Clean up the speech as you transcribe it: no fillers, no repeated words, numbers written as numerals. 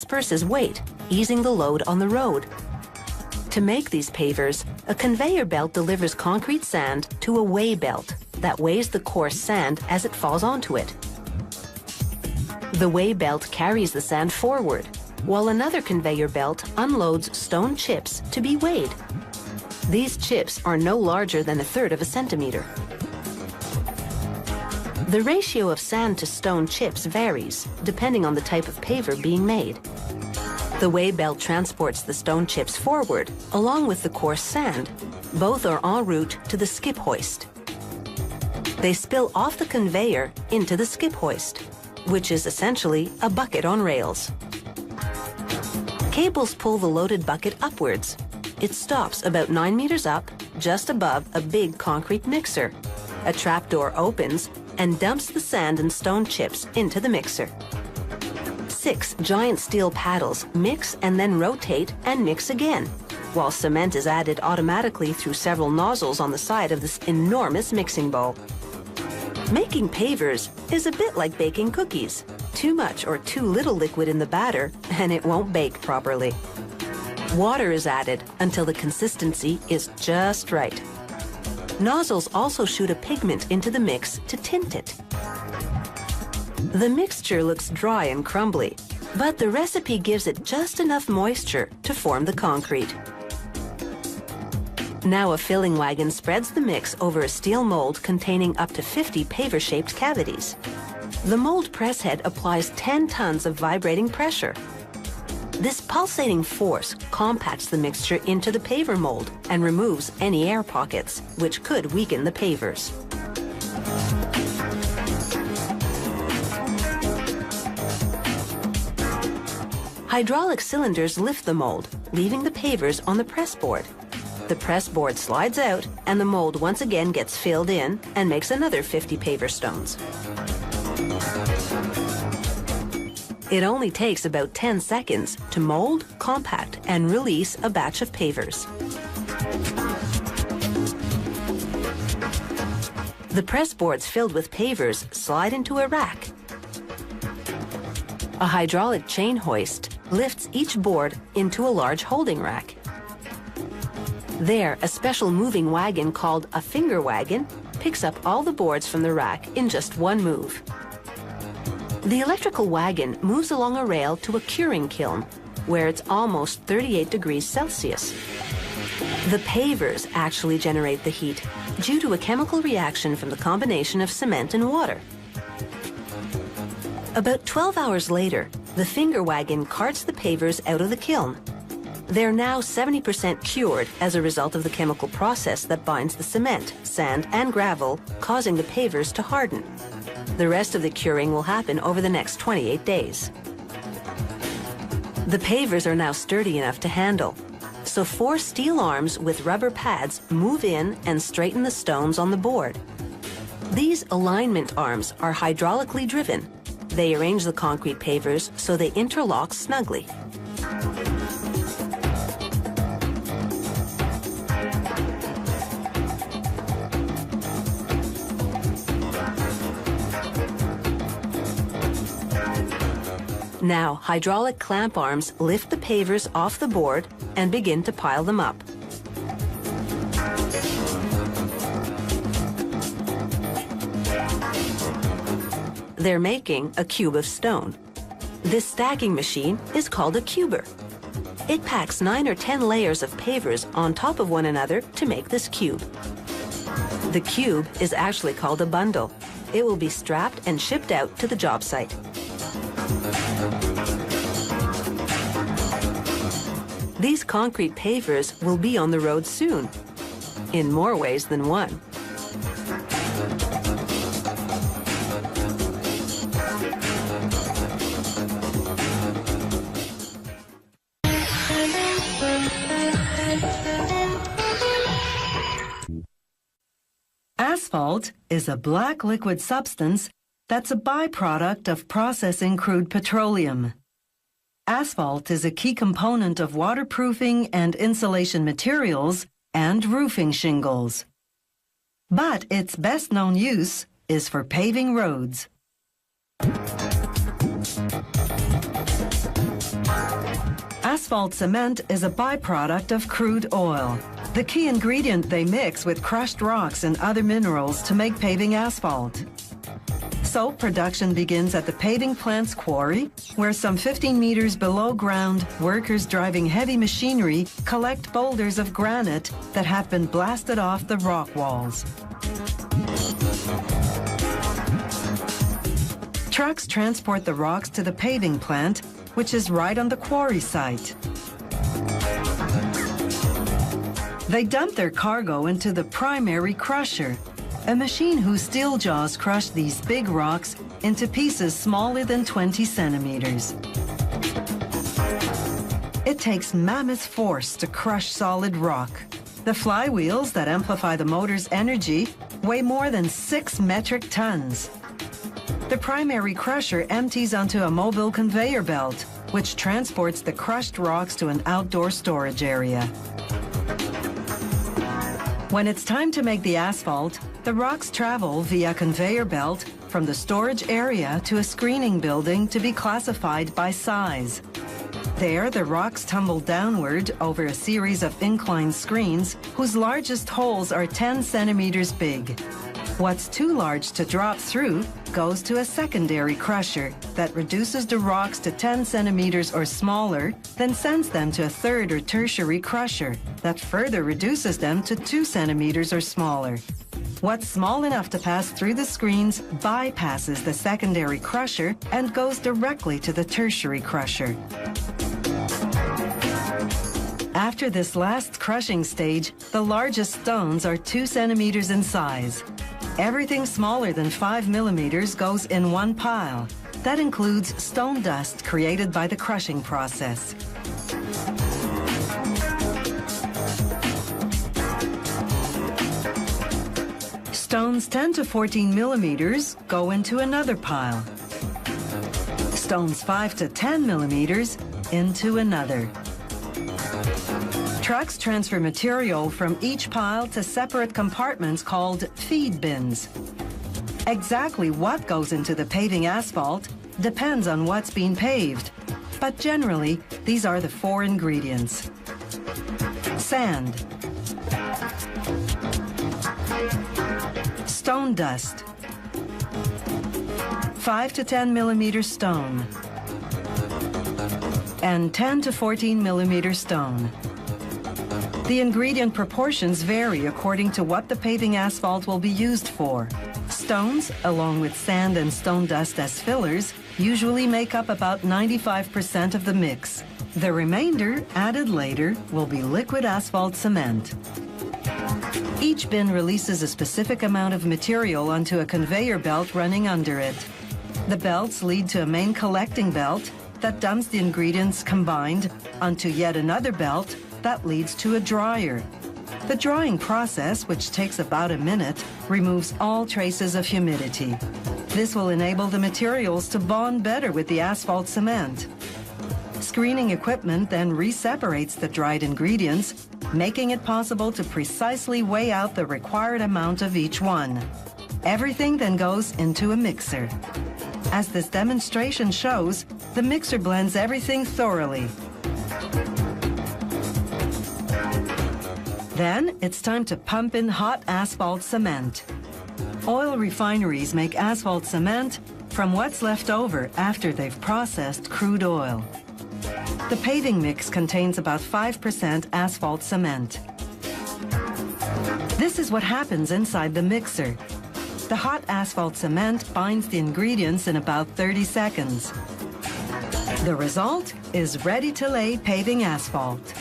disperses weight, easing the load on the road. To make these pavers, a conveyor belt delivers concrete sand to a weigh belt that weighs the coarse sand as it falls onto it. The weigh belt carries the sand forward, while another conveyor belt unloads stone chips to be weighed. These chips are no larger than 1/3 of a centimeter. The ratio of sand to stone chips varies depending on the type of paver being made. The weigh belt transports the stone chips forward along with the coarse sand. Both are en route to the skip hoist. They spill off the conveyor into the skip hoist, which is essentially a bucket on rails. Cables pull the loaded bucket upwards. It stops about 9 meters up, just above a big concrete mixer. A trapdoor opens and dumps the sand and stone chips into the mixer. 6 giant steel paddles mix and then rotate and mix again, while cement is added automatically through several nozzles on the side of this enormous mixing bowl. Making pavers is a bit like baking cookies. Too much or too little liquid in the batter and it won't bake properly. Water is added until the consistency is just right. Nozzles also shoot a pigment into the mix to tint it. The mixture looks dry and crumbly, but the recipe gives it just enough moisture to form the concrete. Now a filling wagon spreads the mix over a steel mold containing up to 50 paver-shaped cavities. The mold press head applies 10 tons of vibrating pressure. This pulsating force compacts the mixture into the paver mold and removes any air pockets, which could weaken the pavers. Hydraulic cylinders lift the mold, leaving the pavers on the press board. The press board slides out and the mold once again gets filled in and makes another 50 paver stones. It only takes about 10 seconds to mold, compact, and release a batch of pavers. The press boards filled with pavers slide into a rack. A hydraulic chain hoist lifts each board into a large holding rack. There, a special moving wagon called a finger wagon picks up all the boards from the rack in just one move. The electrical wagon moves along a rail to a curing kiln, where it's almost 38 degrees Celsius. The pavers actually generate the heat due to a chemical reaction from the combination of cement and water. About 12 hours later, the finger wagon carts the pavers out of the kiln. They're now 70% cured as a result of the chemical process that binds the cement, sand, and gravel, causing the pavers to harden. The rest of the curing will happen over the next 28 days. The pavers are now sturdy enough to handle, so 4 steel arms with rubber pads move in and straighten the stones on the board. These alignment arms are hydraulically driven. They arrange the concrete pavers so they interlock snugly. Now, hydraulic clamp arms lift the pavers off the board and begin to pile them up. They're making a cube of stone. This stacking machine is called a cuber. It packs 9 or 10 layers of pavers on top of one another to make this cube. The cube is actually called a bundle. It will be strapped and shipped out to the job site. These concrete pavers will be on the road soon, in more ways than one. Asphalt is a black liquid substance that's a byproduct of processing crude petroleum. Asphalt is a key component of waterproofing and insulation materials and roofing shingles. But its best known use is for paving roads. Asphalt cement is a byproduct of crude oil, the key ingredient they mix with crushed rocks and other minerals to make paving asphalt. So production begins at the paving plant's quarry, where some 15 meters below ground, workers driving heavy machinery collect boulders of granite that have been blasted off the rock walls. Trucks transport the rocks to the paving plant, which is right on the quarry site. They dump their cargo into the primary crusher, a machine whose steel jaws crush these big rocks into pieces smaller than 20 centimeters. It takes mammoth force to crush solid rock. The flywheels that amplify the motor's energy weigh more than 6 metric tons. The primary crusher empties onto a mobile conveyor belt, which transports the crushed rocks to an outdoor storage area. When it's time to make the asphalt, the rocks travel via conveyor belt from the storage area to a screening building to be classified by size. There, the rocks tumble downward over a series of inclined screens whose largest holes are 10 centimeters big. What's too large to drop through goes to a secondary crusher that reduces the rocks to 10 centimeters or smaller, then sends them to a third or tertiary crusher that further reduces them to 2 centimeters or smaller. What's small enough to pass through the screens bypasses the secondary crusher and goes directly to the tertiary crusher. After this last crushing stage, the largest stones are 2 centimeters in size. Everything smaller than 5 millimeters goes in one pile. That includes stone dust created by the crushing process. Stones 10 to 14 millimeters go into another pile. Stones 5 to 10 millimeters into another. Trucks transfer material from each pile to separate compartments called feed bins. Exactly what goes into the paving asphalt depends on what's being paved, but generally, these are the 4 ingredients. Sand, stone dust, 5 to 10 millimeter stone, and 10 to 14 millimeter stone. The ingredient proportions vary according to what the paving asphalt will be used for. Stones, along with sand and stone dust as fillers, usually make up about 95% of the mix. The remainder, added later, will be liquid asphalt cement. Each bin releases a specific amount of material onto a conveyor belt running under it. The belts lead to a main collecting belt that dumps the ingredients combined onto yet another belt that leads to a dryer. The drying process, which takes about a minute, removes all traces of humidity. This will enable the materials to bond better with the asphalt cement. Screening equipment then re-separates the dried ingredients, making it possible to precisely weigh out the required amount of each one. Everything then goes into a mixer. As this demonstration shows, the mixer blends everything thoroughly. Then it's time to pump in hot asphalt cement. Oil refineries make asphalt cement from what's left over after they've processed crude oil. The paving mix contains about 5% asphalt cement. This is what happens inside the mixer. The hot asphalt cement binds the ingredients in about 30 seconds. The result is ready-to-lay paving asphalt.